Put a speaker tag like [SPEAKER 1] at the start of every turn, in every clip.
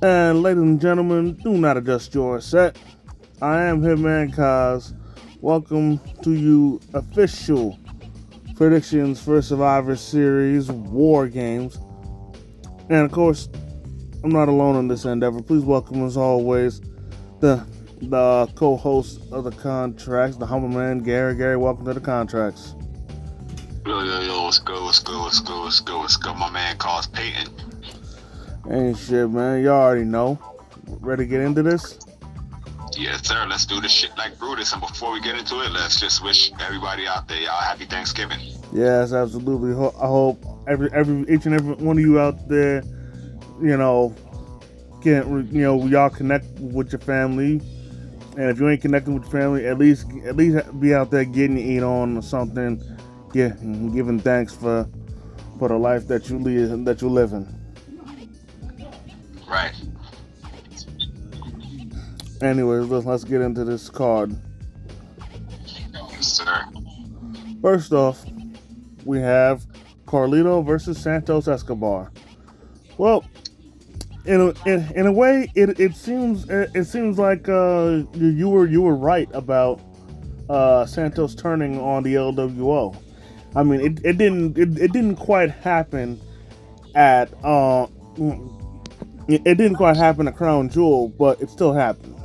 [SPEAKER 1] And ladies and gentlemen, do not adjust your set. I am Hitman Kaz. Welcome to you official predictions for Survivor Series War Games. And of course, I'm not alone in this endeavor. Please welcome as always the co-host of the contracts, the humble man Gary. Gary, welcome to the contracts.
[SPEAKER 2] Yo, what's good, my man calls Peyton.
[SPEAKER 1] Ain't shit, man. You already know. Ready to get into this?
[SPEAKER 2] Yes, sir, let's do this shit like Brutus, and before we get into it, let's just wish everybody out there, y'all, happy Thanksgiving.
[SPEAKER 1] Yes, absolutely. I hope each and every one of you out there, y'all connect with your family. And if you ain't connecting with your family, at least be out there getting to eat on or something. Yeah, giving thanks for the life that you live in.
[SPEAKER 2] Right.
[SPEAKER 1] Anyways, let's get into this card.
[SPEAKER 2] Yes, sir.
[SPEAKER 1] First off, we have Carlito versus Santos Escobar. Well, in a way, it seems like you were right about Santos turning on the LWO. I mean, it didn't quite happen at it didn't quite happen at Crown Jewel, but it still happened.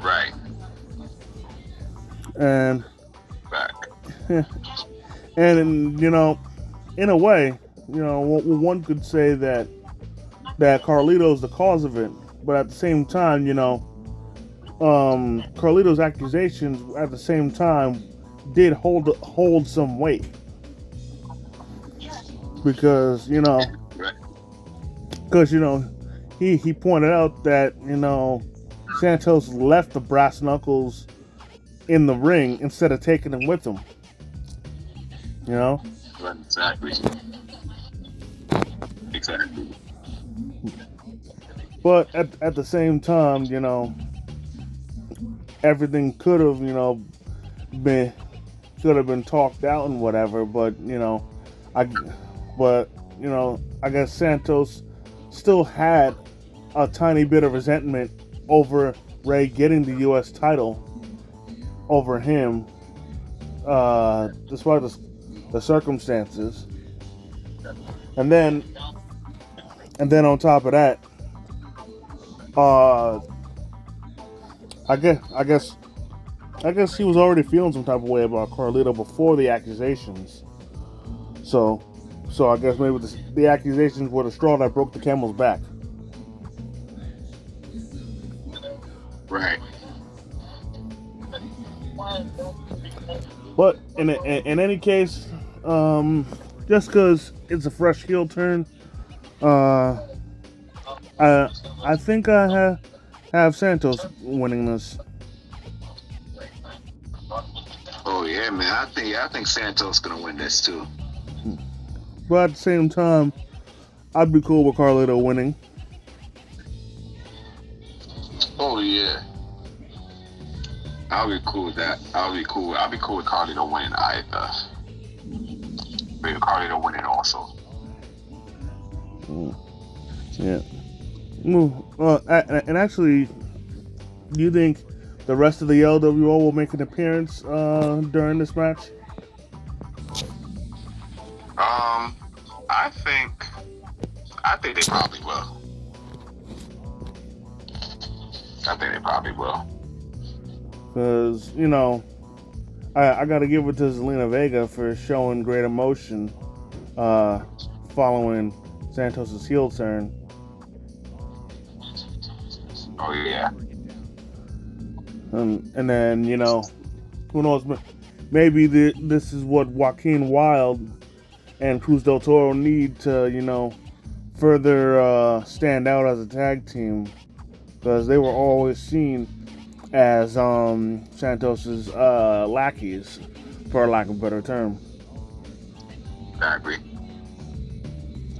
[SPEAKER 2] Right.
[SPEAKER 1] And
[SPEAKER 2] Back.
[SPEAKER 1] and in a way, one could say that Carlito's the cause of it, but at the same time, Carlito's accusations at the same time did hold some weight because he pointed out that Santos left the brass knuckles in the ring instead of taking them with him.
[SPEAKER 2] Right, exactly.
[SPEAKER 1] But at the same time, everything could have been talked out and whatever. But I guess Santos still had a tiny bit of resentment over Ray getting the U.S. title over him, despite the circumstances. And then on top of that, I guess he was already feeling some type of way about Carlito before the accusations. So I guess maybe the accusations were the straw that broke the camel's back.
[SPEAKER 2] Right.
[SPEAKER 1] But in any case, just because it's a fresh heel turn, I think I have Santos winning this.
[SPEAKER 2] Oh yeah, man. I think Santos gonna win this too.
[SPEAKER 1] But at the same time, I'd be cool with Carlito winning.
[SPEAKER 2] Oh yeah. I'll be cool with that. I'll be cool with Carlito winning either. Maybe Carlito winning also.
[SPEAKER 1] Yeah. And actually, do you think the rest of the LWO will make an appearance during this match?
[SPEAKER 2] I think they probably will.
[SPEAKER 1] Because, I got to give it to Zelina Vega for showing great emotion following Santos' heel turn.
[SPEAKER 2] Oh, yeah.
[SPEAKER 1] And then, who knows, maybe this is what Joaquin Wilde and Cruz del Toro need to, further stand out as a tag team. Because they were always seen as Santos's lackeys, for lack of a better term.
[SPEAKER 2] I agree.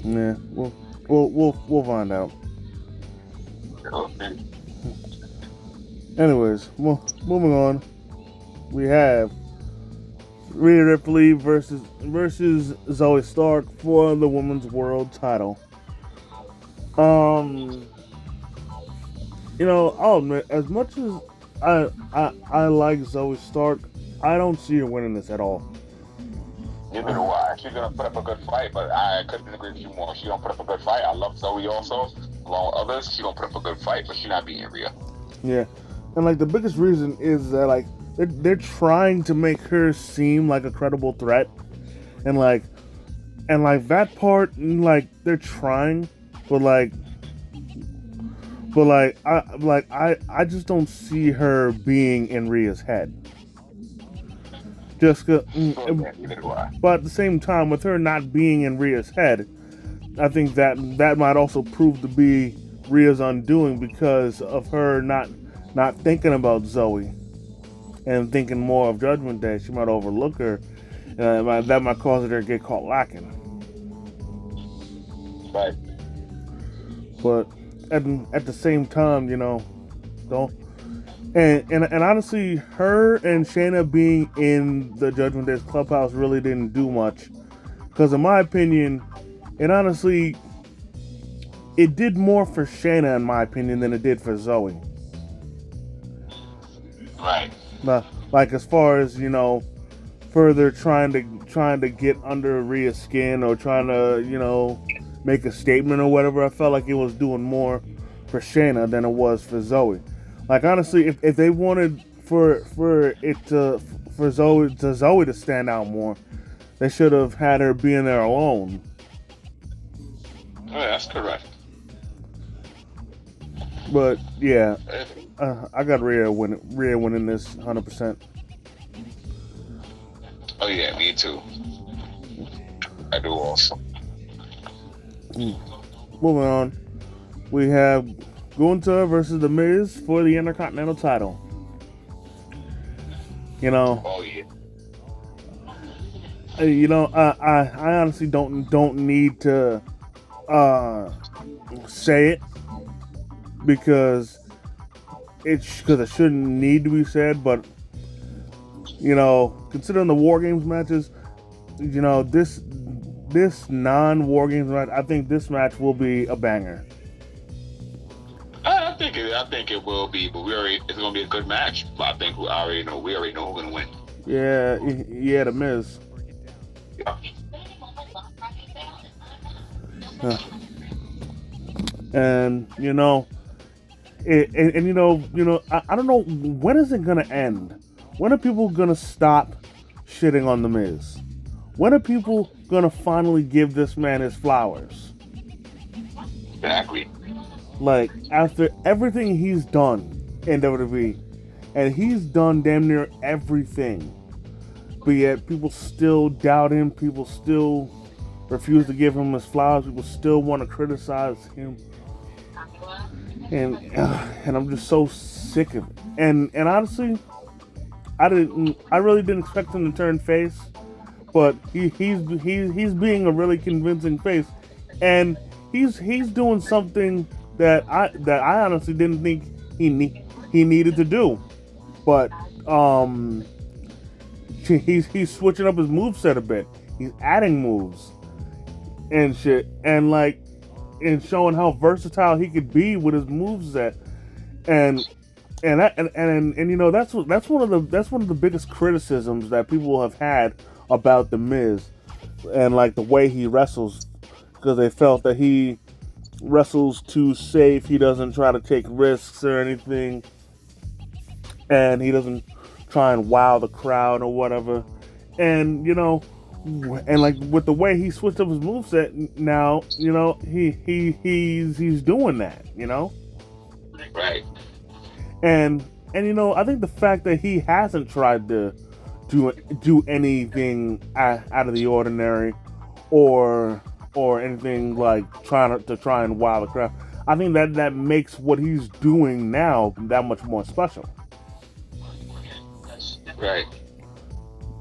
[SPEAKER 1] Yeah, we'll find out.
[SPEAKER 2] Okay.
[SPEAKER 1] Anyways, moving on, we have Rhea Ripley versus Zoe Stark for the Women's World Title. Um, I'll admit, as much as I like Zoe Stark, I don't see her winning this at all.
[SPEAKER 2] Neither do I. She's gonna put up a good fight, but I couldn't agree with you more. She gonna put up a good fight. I love Zoe also, along with others. She gonna put up a good fight, but she not beating Rhea.
[SPEAKER 1] Yeah, and like the biggest reason is that like they're trying to make her seem like a credible threat, and like that part, like they're trying, but I just don't see her being in Rhea's head. Just
[SPEAKER 2] Neither do I.
[SPEAKER 1] but at the same time, with her not being in Rhea's head, I think that might also prove to be Rhea's undoing because of her not thinking about Zoe and thinking more of Judgment Day. She might overlook her, and that might cause her to get caught lacking.
[SPEAKER 2] Right.
[SPEAKER 1] But at the same time, don't. And honestly, her and Shayna being in the Judgment Day's clubhouse really didn't do much. Because in my opinion, and honestly, it did more for Shayna, in my opinion, than it did for Zoe.
[SPEAKER 2] Right.
[SPEAKER 1] Like as far as further trying to get under Rhea's skin or trying to make a statement or whatever, I felt like it was doing more for Shayna than it was for Zoe. Like honestly, if they wanted for Zoe to stand out more, they should have had her being there alone.
[SPEAKER 2] Oh, that's correct.
[SPEAKER 1] But yeah, I got Rhea winning this 100%.
[SPEAKER 2] Oh yeah, me too. I do also.
[SPEAKER 1] Moving on, we have Gunther versus The Miz for the Intercontinental title.
[SPEAKER 2] Oh yeah.
[SPEAKER 1] I honestly don't need to say it because it shouldn't need to be said. But considering the War Games matches, this non-War Games match, I think this match will be a banger.
[SPEAKER 2] I think it will be, but it's gonna be a good match. But I think we already know who's gonna win.
[SPEAKER 1] Yeah, The Miz.
[SPEAKER 2] Yeah.
[SPEAKER 1] And I don't know, when is it gonna end? When are people gonna stop shitting on The Miz? When are people gonna finally give this man his flowers?
[SPEAKER 2] Exactly.
[SPEAKER 1] Like, after everything he's done in WWE, and he's done damn near everything, but yet people still doubt him, people still refuse to give him his flowers, people still want to criticize him. And I'm just so sick of it. And honestly, I really didn't expect him to turn face, but he's being a really convincing face, and he's doing something that I honestly didn't think he needed to do, but he's switching up his moveset a bit. He's adding moves and shit, and showing how versatile he could be with his moveset, and that's one of the biggest criticisms that people have had about The Miz, and like the way he wrestles, because they felt that he wrestles too safe, he doesn't try to take risks or anything, and he doesn't try and wow the crowd or whatever. And and like with the way he switched up his moveset now, he's doing that,
[SPEAKER 2] Right.
[SPEAKER 1] And I think the fact that he hasn't tried to do anything out of the ordinary, or anything like try and wow the crowd, I think that makes what he's doing now that much more special.
[SPEAKER 2] Right.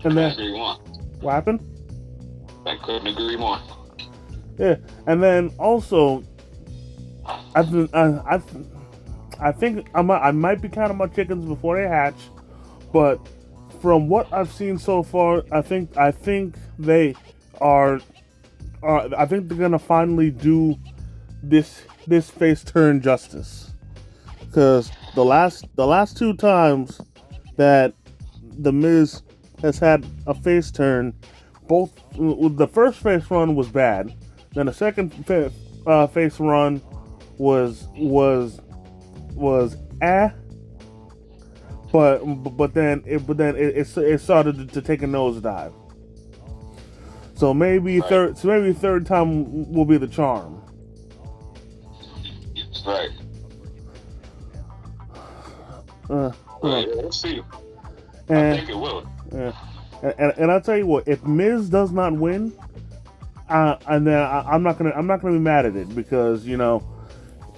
[SPEAKER 1] And then
[SPEAKER 2] agree more.
[SPEAKER 1] what happened?
[SPEAKER 2] I couldn't agree more.
[SPEAKER 1] Yeah, and then also, I think I might be counting my chickens before they hatch, but from what I've seen so far, I think they are. I think they're gonna finally do this this face turn justice, because the last two times that the Miz has had a face turn, both the first face run was bad, then the second face run was but then it started to take a nosedive. So maybe third time will be the charm.
[SPEAKER 2] Right. Let's see. I think it will.
[SPEAKER 1] And I'll tell you what, if Miz does not win, and then I'm not gonna be mad at it, because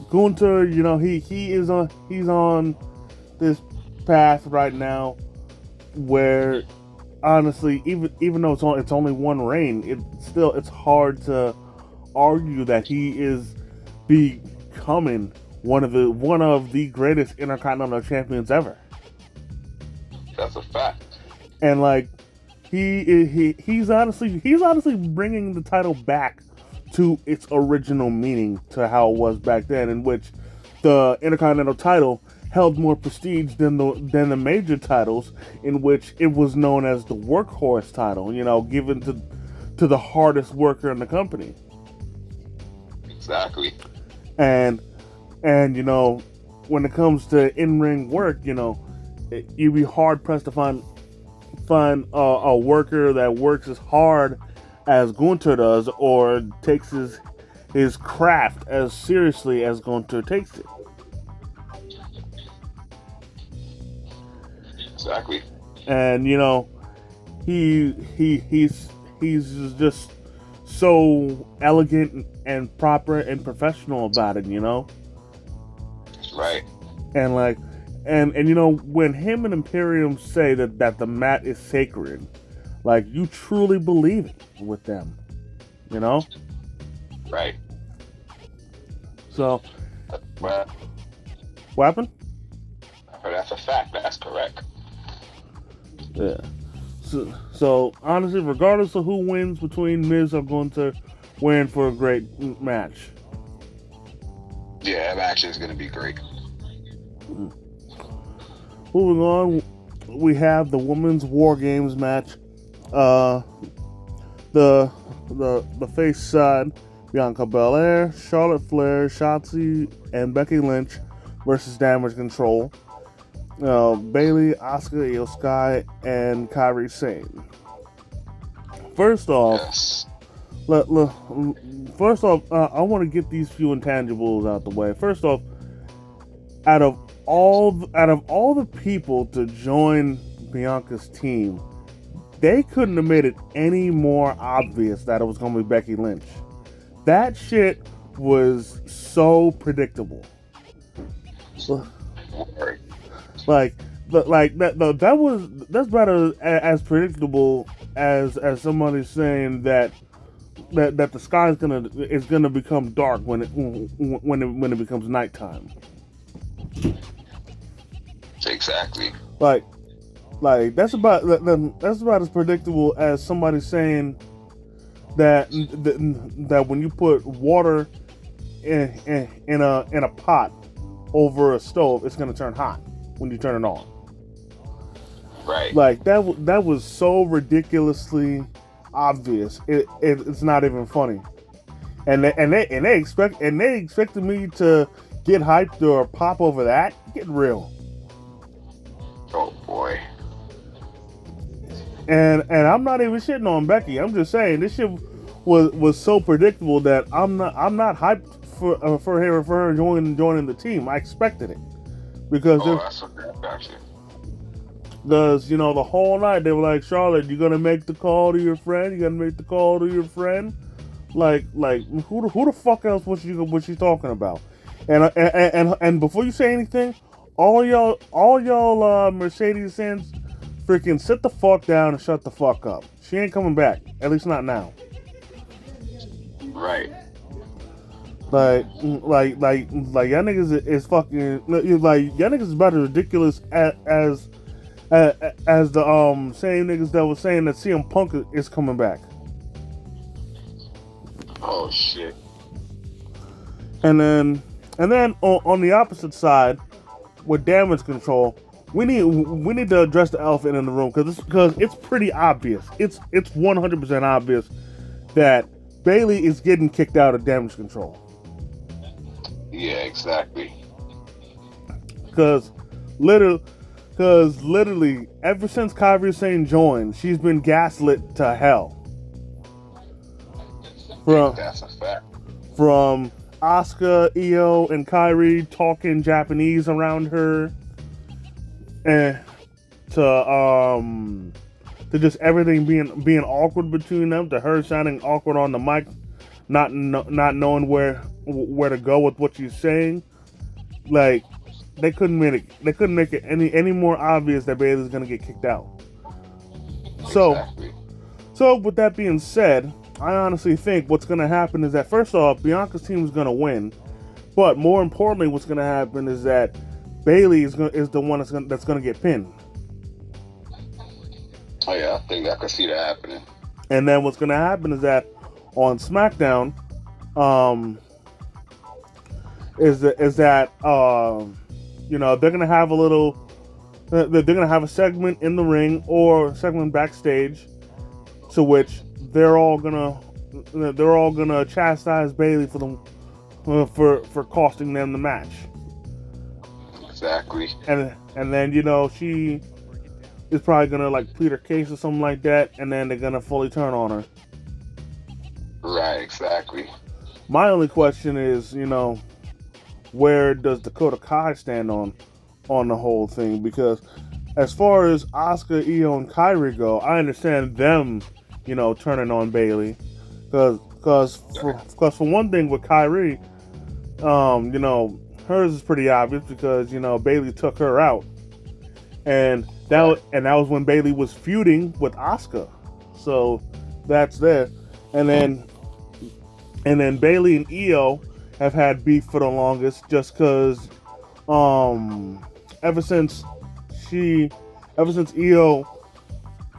[SPEAKER 1] Gunther, he's on this path right now where, honestly, even though it's only one reign, it's hard to argue that he is becoming one of the greatest Intercontinental champions ever.
[SPEAKER 2] That's a fact.
[SPEAKER 1] And like he's honestly bringing the title back to its original meaning, to how it was back then, in which the Intercontinental title held more prestige than the major titles, in which it was known as the workhorse title, given to the hardest worker in the company.
[SPEAKER 2] Exactly.
[SPEAKER 1] And when it comes to in-ring work, you'd be hard pressed to find a worker that works as hard as Gunther does, or takes his craft as seriously as Gunther takes it.
[SPEAKER 2] Exactly.
[SPEAKER 1] And he's just so elegant and proper and professional about it,
[SPEAKER 2] Right.
[SPEAKER 1] And like, and when him and Imperium say that the mat is sacred, like, you truly believe it with them,
[SPEAKER 2] Right.
[SPEAKER 1] So,
[SPEAKER 2] Well,
[SPEAKER 1] what happened?
[SPEAKER 2] that's a fact. That's correct.
[SPEAKER 1] Yeah. So honestly, regardless of who wins between Miz or Gunther, we're in for a great match.
[SPEAKER 2] Yeah, that match is going to be great.
[SPEAKER 1] Moving on, we have the women's War Games match. The face side: Bianca Belair, Charlotte Flair, Shotzi, and Becky Lynch versus Damage Control. Bailey, Asuka, Io Sky, and Kairi Sane. First off,
[SPEAKER 2] Yes.
[SPEAKER 1] I want to get these few intangibles out the way. First off, out of all the people to join Bianca's team, they couldn't have made it any more obvious that it was going to be Becky Lynch. That shit was so predictable. Like that's better as predictable as somebody saying that the sky is gonna become dark when it becomes nighttime.
[SPEAKER 2] Exactly.
[SPEAKER 1] Like that's about as predictable as somebody saying that when you put water in a pot over a stove, it's gonna turn hot when you turn it on.
[SPEAKER 2] Right.
[SPEAKER 1] Like that was so ridiculously obvious. It's not even funny. And they expected me to get hyped or pop over that. Get real.
[SPEAKER 2] Oh boy.
[SPEAKER 1] And I'm not even shitting on Becky. I'm just saying this shit was so predictable that I'm not hyped for her joining the team. I expected it. Because the whole night they were like, Charlotte, you gonna make the call to your friend? You gonna make the call to your friend? Like who the fuck else was she talking about? And before you say anything, all y'all Mercedes fans, freaking sit the fuck down and shut the fuck up. She ain't coming back. At least not now.
[SPEAKER 2] Right.
[SPEAKER 1] Like y'all niggas is fucking, like, y'all niggas is about as ridiculous as the same niggas that was saying that CM Punk is coming back.
[SPEAKER 2] Oh shit.
[SPEAKER 1] And then on the opposite side, with damage control, we need to address the elephant in the room because it's pretty obvious. It's 100% obvious that Bailey is getting kicked out of damage control.
[SPEAKER 2] Yeah, exactly.
[SPEAKER 1] Because literally, ever since Kairi Sane joined, she's been gaslit to hell.
[SPEAKER 2] That's a fact.
[SPEAKER 1] From Asuka, Io, and Kairi talking Japanese around her, and to just everything being awkward between them, to her sounding awkward on the mic, not knowing where to go with what she's saying. Like they couldn't make it any more obvious that Bayley's gonna get kicked out.
[SPEAKER 2] Exactly.
[SPEAKER 1] So with that being said, I honestly think what's gonna happen is that first off, Bianca's team is gonna win, but more importantly, what's gonna happen is that Bayley is the one that's gonna get pinned.
[SPEAKER 2] Oh yeah, I can see that happening.
[SPEAKER 1] And then what's gonna happen is that on SmackDown, they're gonna have they're gonna have a segment in the ring or a segment backstage, to which they're all gonna chastise Bayley for costing them the match.
[SPEAKER 2] Exactly.
[SPEAKER 1] And then she is probably gonna like plead her case or something like that, and then they're gonna fully turn on her.
[SPEAKER 2] Right. Exactly.
[SPEAKER 1] My only question is, where does Dakota Kai stand on the whole thing? Because as far as Asuka, Io, and Kairi go, I understand them, turning on Bayley, because for one thing with Kairi, hers is pretty obvious because Bayley took her out, and that was when Bayley was feuding with Asuka, so that's there, and then Bayley and Io have had beef for the longest, just because ever since Io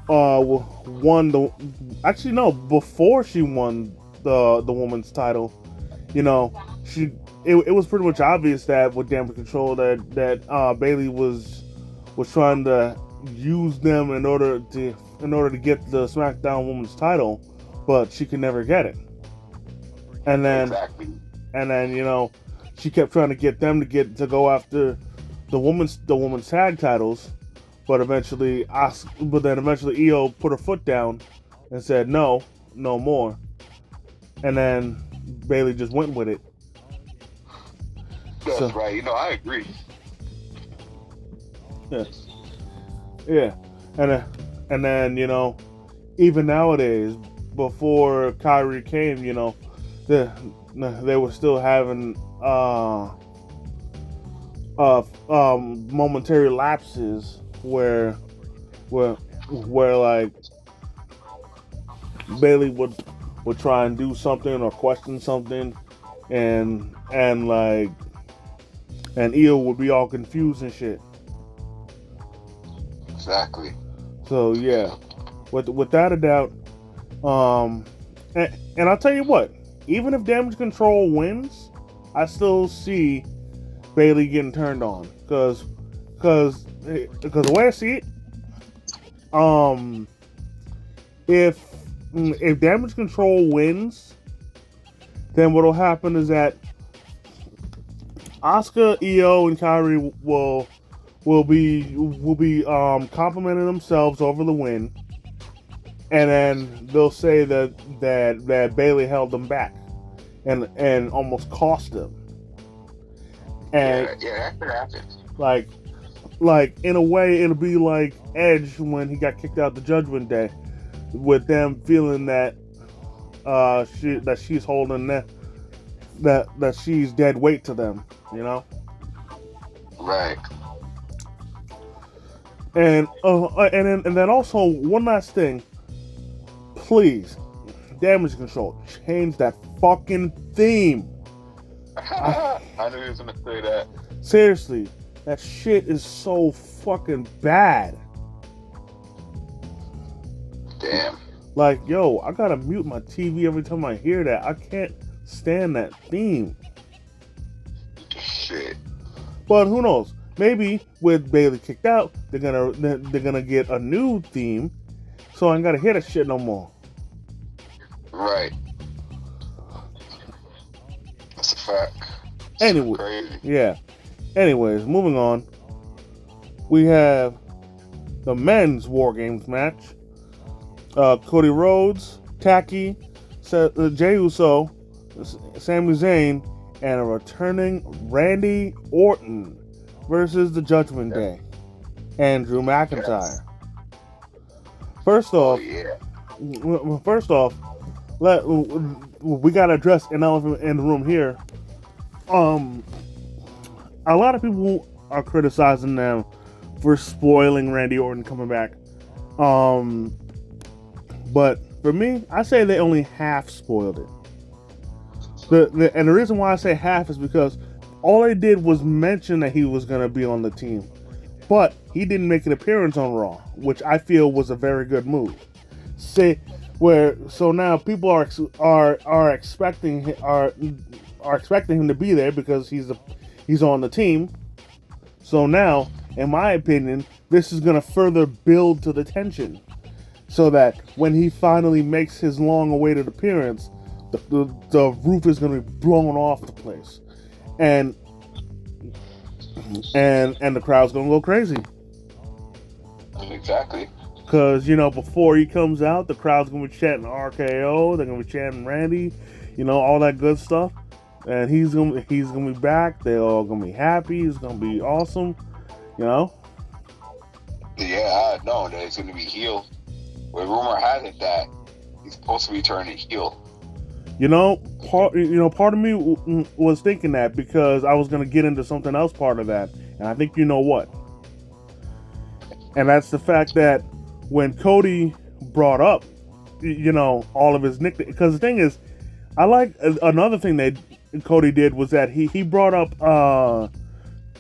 [SPEAKER 1] won before she won the woman's title, it was pretty much obvious that with damage control that Bayley was trying to use them in order to get the SmackDown Women's title, but she could never get it. And then she kept trying to get them to go after the women's tag titles, but eventually Io put her foot down and said no more, and then Bayley just went with it.
[SPEAKER 2] That's right. I agree.
[SPEAKER 1] Yeah, and then even nowadays, before Kyrie came, they were still having momentary lapses where like Bayley would try and do something or question something, and Io would be all confused and shit.
[SPEAKER 2] Exactly.
[SPEAKER 1] So yeah, without a doubt, and I'll tell you what, even if Damage Control wins, I still see Bayley getting turned on, because the way I see it, if Damage Control wins, then what'll happen is that Asuka, Io, and Kairi will be complimenting themselves over the win, and then they'll say that Bayley held them back and almost cost them. And
[SPEAKER 2] yeah, that could happen.
[SPEAKER 1] Like in a way, it'll be like Edge when he got kicked out the Judgment Day, with them feeling that she's holding that she's dead weight to them,
[SPEAKER 2] Right.
[SPEAKER 1] And then also one last thing, please, Damage Control, change that fucking theme.
[SPEAKER 2] I knew he was gonna say that.
[SPEAKER 1] Seriously, that shit is so fucking bad.
[SPEAKER 2] Damn.
[SPEAKER 1] Like, yo, I gotta mute my TV every time I hear that. I can't stand that theme. But who knows? Maybe with Bailey kicked out, they're gonna get a new theme, so I ain't gotta hear that shit no more.
[SPEAKER 2] Right. That's a fact.
[SPEAKER 1] Anyway,
[SPEAKER 2] Crazy.
[SPEAKER 1] yeah. Anyways, moving on. We have the men's War Games match. Cody Rhodes, Taki, Jey Uso, Sami Zayn, and a returning Randy Orton versus the Judgment Day and Drew McIntyre. First off, we gotta address an elephant in the room here. A lot of people are criticizing them for spoiling Randy Orton coming back. But for me, I say they only half spoiled it. And the reason why I say half is because all they did was mention that he was going to be on the team, but he didn't make an appearance on Raw, which I feel was a very good move. So now people are expecting him to be there because he's on the team. So now, in my opinion, this is going to further build to the tension, so that when he finally makes his long-awaited appearance, the roof is going to be blown off the place, and the crowd's going to go crazy.
[SPEAKER 2] Exactly.
[SPEAKER 1] Because before he comes out, the crowd's going to be chanting RKO. They're going to be chanting Randy, all that good stuff. And he's gonna be back. They're all gonna be happy. It's gonna be awesome.
[SPEAKER 2] Yeah, I know that it's gonna be heel. But rumor has it that he's supposed to be turning heel.
[SPEAKER 1] Part of me was thinking that because I was gonna get into something else part of that, and I think you know what. And that's the fact that when Cody brought up, all of his nicknames, because the thing is, I like another thing that Cody did was that he brought up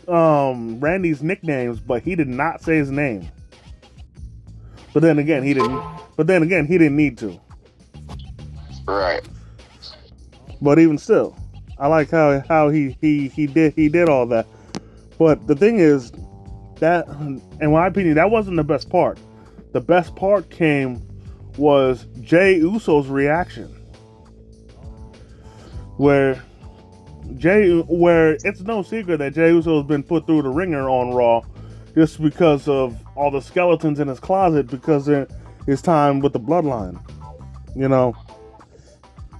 [SPEAKER 1] Randy's nicknames, but he did not say his name. But then again, he didn't need to.
[SPEAKER 2] Right.
[SPEAKER 1] But even still, I like how he did all that. But the thing is that, in my opinion, that wasn't the best part. The best part was Jey Uso's reaction, where it's no secret that Jey Uso has been put through the ringer on Raw just because of all the skeletons in his closet because of his time with the Bloodline.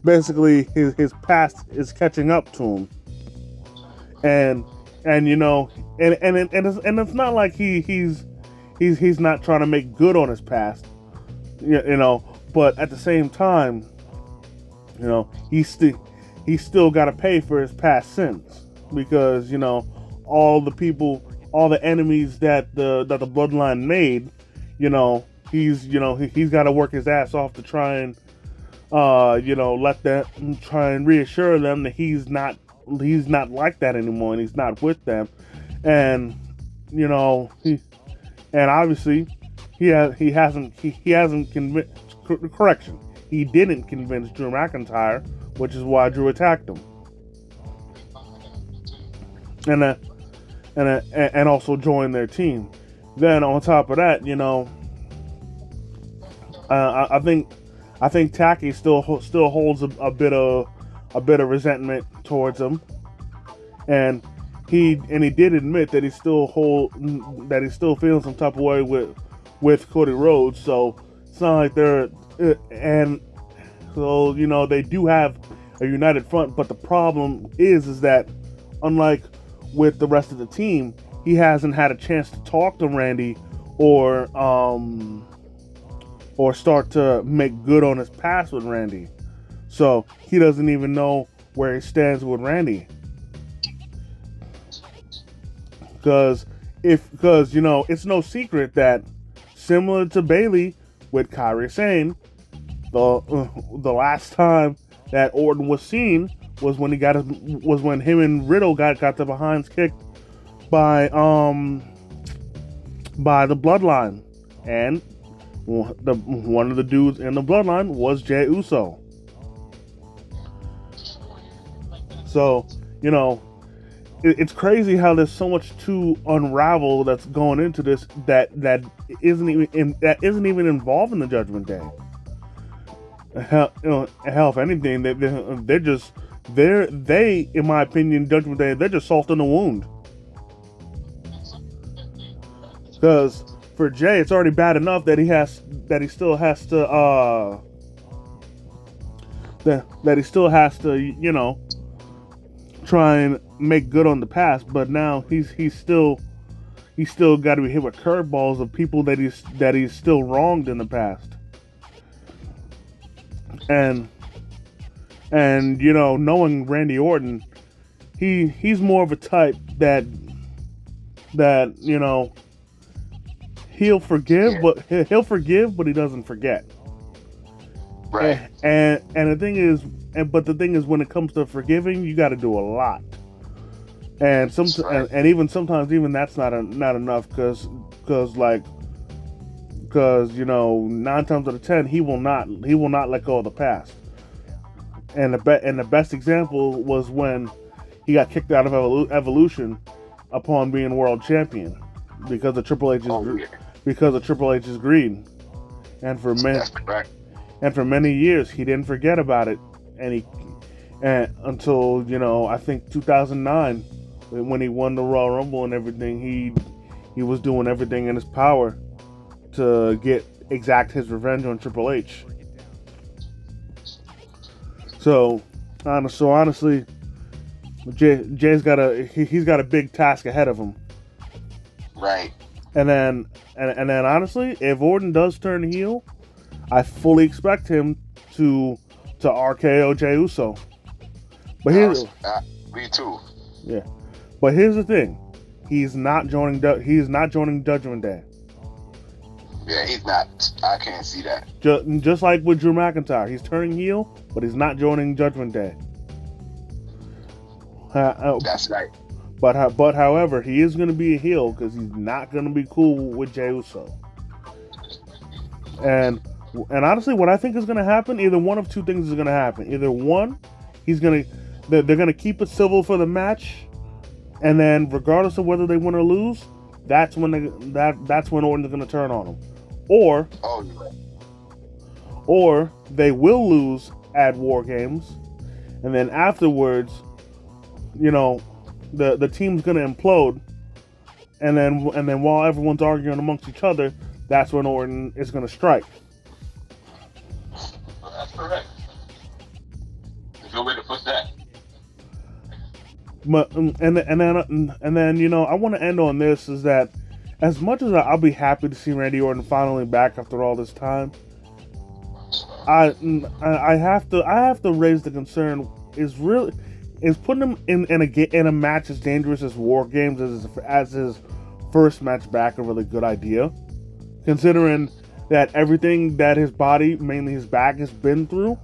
[SPEAKER 1] Basically his past is catching up to him, and it's not like he's not trying to make good on his past, but at the same time, he's still got to pay for his past sins because all the enemies that the Bloodline made, he's got to work his ass off to try and try and reassure them that he's not like that anymore and he's not with them, and obviously he hasn't convinced. Correction, he didn't convince Drew McIntyre, which is why Drew attacked him, and also joined their team. Then on top of that, I think Taki still holds a bit of resentment towards him, and he did admit that he's still feeling some type of way with Cody Rhodes. So it's not like they're and so they do have a united front. But the problem is that unlike with the rest of the team, he hasn't had a chance to talk to Randy or start to make good on his past with Randy. So he doesn't even know where he stands with Randy. Because it's no secret that, similar to Bailey with Kairi Sane, the last time that Orton was seen was when him and Riddle got their behinds kicked by the Bloodline, and one of the dudes in the Bloodline was Jey Uso. So it's crazy how there's so much to unravel that's going into this that isn't even involved in the Judgment Day. Hell, if anything, they're just they in my opinion, Judgment Day, they're just salt in the wound. Because for Jay, it's already bad enough that he still has to that he still has to, you know, try and make good on the past. But now he's still got to be hit with curveballs of people that he's still wronged in the past. And you know, knowing Randy Orton, he's more of a type that you know, he'll forgive, but he doesn't forget.
[SPEAKER 2] Right.
[SPEAKER 1] And the thing is, when it comes to forgiving, you got to do a lot. And and even sometimes that's not enough, because you know, 9 times out of 10 he will not let go of the past. And the best example was when he got kicked out of Evolution upon being world champion because of Triple H's greed. And for many years he didn't forget about it, and until, you know, I think 2009, when he won the Royal Rumble and everything, he was doing everything in his power to exact his revenge on Triple H. So honestly, Jay's got a big task ahead of him.
[SPEAKER 2] Right.
[SPEAKER 1] And then honestly, if Orton does turn heel, I fully expect him to RKO Jey Uso. But
[SPEAKER 2] me too.
[SPEAKER 1] Yeah. But here's the thing: he's not joining Judgment Day.
[SPEAKER 2] Yeah, he's not. I can't see that.
[SPEAKER 1] Just like with Drew McIntyre, he's turning heel, but he's not joining Judgment Day.
[SPEAKER 2] That's right.
[SPEAKER 1] But however, he is going to be a heel because he's not going to be cool with Jey Uso. And honestly, what I think is going to happen, either one of two things is going to happen. Either one, they're going to keep it civil for the match, and then regardless of whether they win or lose, that's when Orton's going to turn on him. Or they will lose at War Games, and then afterwards, you know, the team's going to implode, and then while everyone's arguing amongst each other, that's when Orton is going to strike.
[SPEAKER 2] Well, that's correct. There's no way to put that.
[SPEAKER 1] But and then you know, I want to end on this, is that as much as I'll be happy to see Randy Orton finally back after all this time, I have to raise the concern: is putting him in a match as dangerous as War Games as his first match back a really good idea, considering that everything that his body, mainly his back, has been through?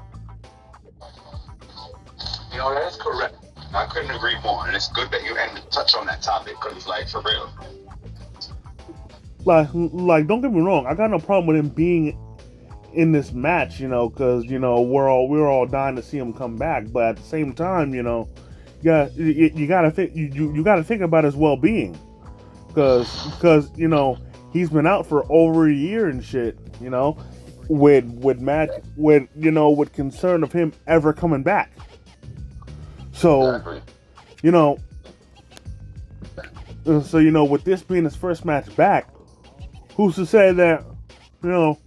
[SPEAKER 2] You know, that's correct. I couldn't agree more, and it's good that you had to touch on that topic, because, like, for real.
[SPEAKER 1] Like, don't get me wrong, I got no problem with him being in this match, you know, because, you know, we're all dying to see him come back. But at the same time, you know, you gotta think about his well-being, because you know, he's been out for over a year and shit, you know, with concern of him ever coming back. So,
[SPEAKER 2] Exactly.
[SPEAKER 1] you know, with this being his first match back, who's to say that, you know,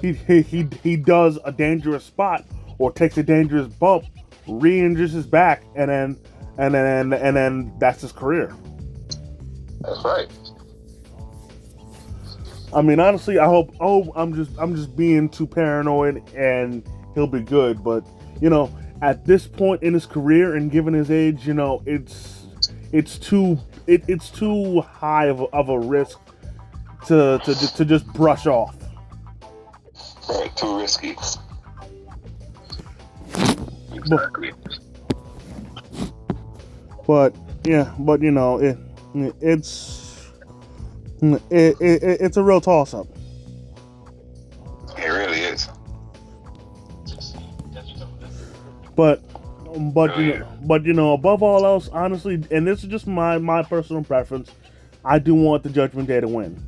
[SPEAKER 1] he does a dangerous spot or takes a dangerous bump, re-injures his back, and then that's his career.
[SPEAKER 2] That's right.
[SPEAKER 1] I mean, honestly, I hope. Oh, I'm just being too paranoid, and he'll be good. But you know, at this point in his career and given his age, you know, it's too high of a risk to just brush off.
[SPEAKER 2] Right, too risky. Exactly.
[SPEAKER 1] But you know, it's a real toss-up.
[SPEAKER 2] It really is.
[SPEAKER 1] But but above all else, honestly, and this is just my personal preference, I do want the Judgment Day to win,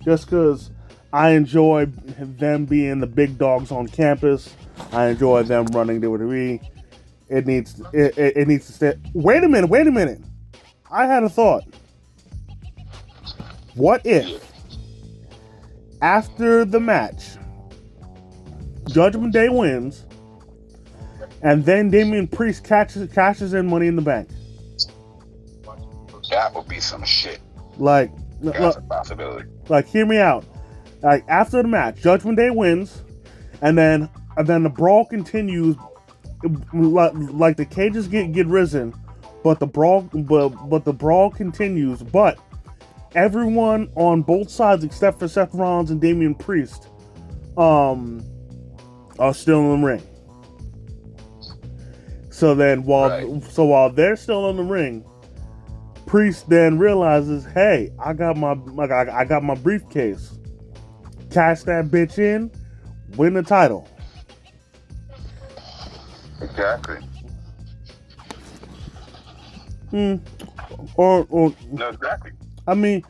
[SPEAKER 1] just because I enjoy them being the big dogs on campus. I enjoy them running WWE. It needs to stay. Wait a minute. I had a thought. What if after the match, Judgment Day wins, and then Damian Priest cashes in Money in the Bank?
[SPEAKER 2] That would be some shit.
[SPEAKER 1] That's
[SPEAKER 2] a possibility.
[SPEAKER 1] Hear me out. After the match, Judgment Day wins, and then the brawl continues. The cages get risen, but the brawl continues. But everyone on both sides except for Seth Rollins and Damian Priest, are still in the ring. So then while they're still in the ring, Priest then realizes, hey, I got my briefcase. Cash that bitch in, win the title.
[SPEAKER 2] Exactly.
[SPEAKER 1] Or
[SPEAKER 2] no, exactly.
[SPEAKER 1] I mean,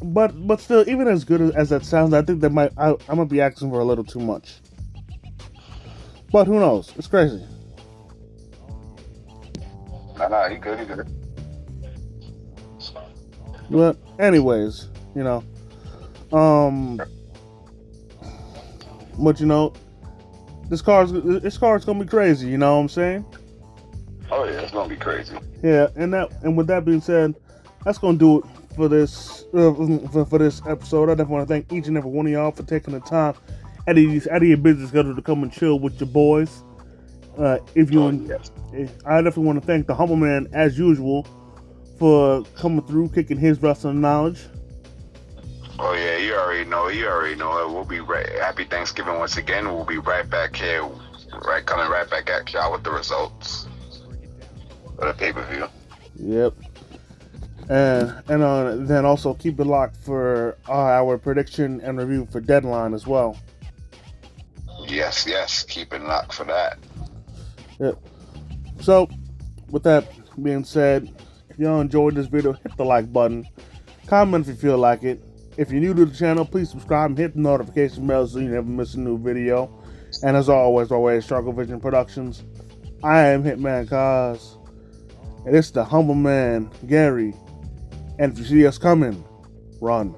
[SPEAKER 1] but still, even as good as that sounds, I think I might be asking for a little too much. But who knows? It's crazy.
[SPEAKER 2] Nah, he good.
[SPEAKER 1] But anyways, but this card's gonna be crazy. You know what I'm saying?
[SPEAKER 2] Oh yeah, it's gonna be crazy.
[SPEAKER 1] Yeah, and with that being said, that's gonna do it for this for this episode. I definitely want to thank each and every one of y'all for taking the time out of your business schedule to come and chill with your boys. I definitely want to thank the Humble Man as usual for coming through, kicking his wrestling knowledge.
[SPEAKER 2] Oh yeah, you already know it. We'll be happy Thanksgiving once again. We'll be right back here, coming right back at y'all with the results of the pay-per-view.
[SPEAKER 1] Yep. And then also keep it locked for our prediction and review for Deadline as well.
[SPEAKER 2] Yes, keep it locked for that.
[SPEAKER 1] Yep. So, with that being said, if y'all enjoyed this video, hit the like button. Comment if you feel like it. If you're new to the channel, please subscribe and hit the notification bell so you never miss a new video. And as always, Struggle Vision Productions, I am Hitman Kaz. And it's the Humble Man, Gary. And if you see us coming, run.